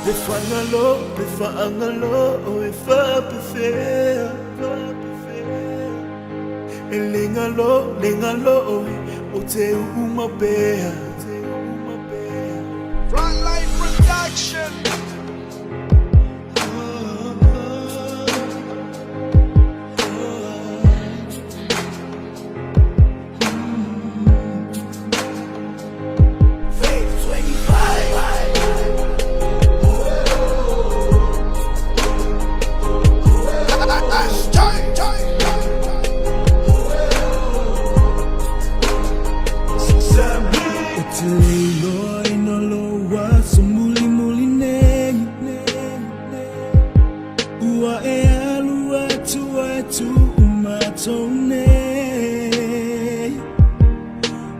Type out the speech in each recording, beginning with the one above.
Befangalo, efa Lingalo, Ote Umabea. Frontline Production.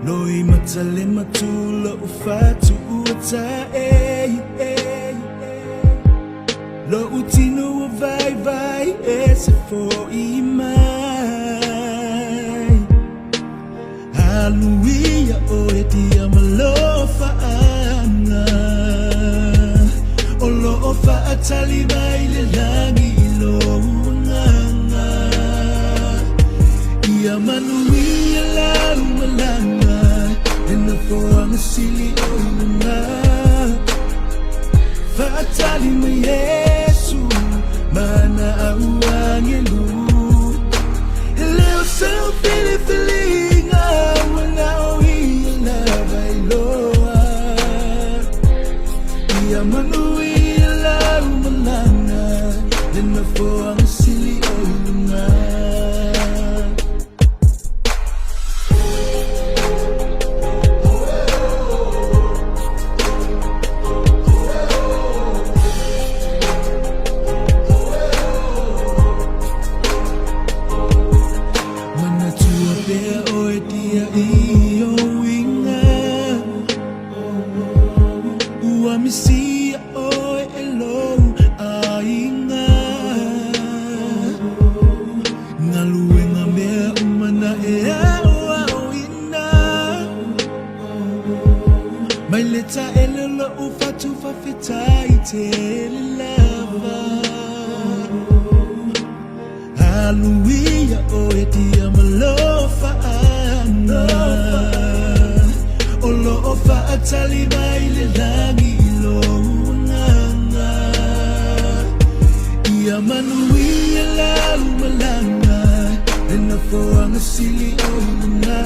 Loi matale matula ufatu uta Lo utino vai vai ese for imai Hallelujah oedia malofa ana Olo ofa atali baile langi ilo nganga Ia manuia lau malanga For silly oilunga Fatali me Yesu Mana awangelu Leo so feeling Wana oila bailoa Ia manuila umalanga Lena for silly oilunga Misia oi elo ainga Ngalue ngamea umana ea oina My leta elelo ufatu fafita itele lava Hallelujah oi dia malofa ana Olo ofa atali baile langi Manuia lau malanga Nena foanga sili oina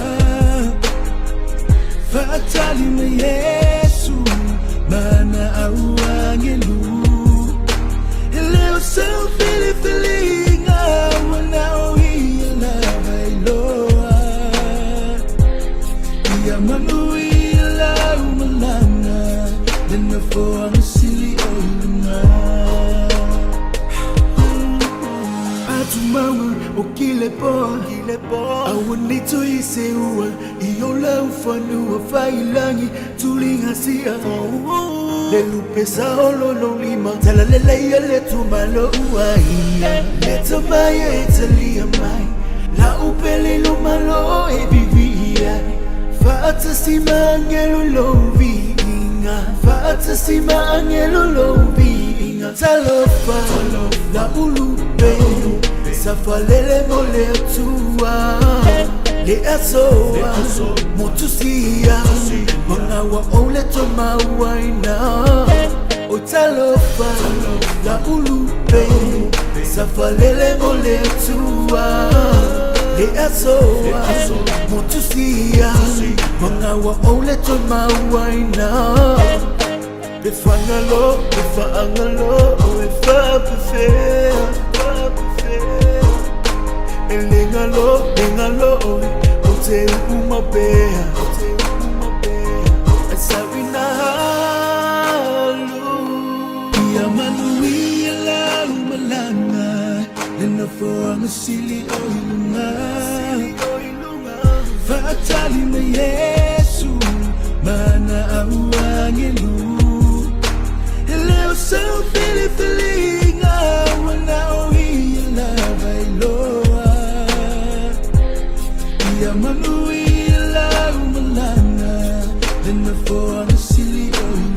Fatali me Yesu Mana awangelu Leo so feeling Wana oia la bailoa Ia manuia lau malanga Nena foanga sili oina Mama, o kilepo, awonito iseua, iola ufanu afailangi, tulingasia. Lelupesa olo lima, talaleleya letu malo uaia, leto maya etalia mai, la upele lo malo ebivia, fata sima angelo lovinga, fata sima angelo lovinga, talofa, la ulupe. Safalele mole tua Le asoa Motusia Mona wa ole toma waina Otalofa La ulupe Safalele mole tua Le asoa Motusia Mona wa ole toma waina Befangalo Efa befea Lingalo, Ote Umabea, Asawina Halu, Ia manuia lau malanga, Lena foanga sili oilunga, Fatali me Yesu, Mana awangelu, Leo so feeling Wana oia la bailoa Manuia lau malanga Lena foanga sili oilunga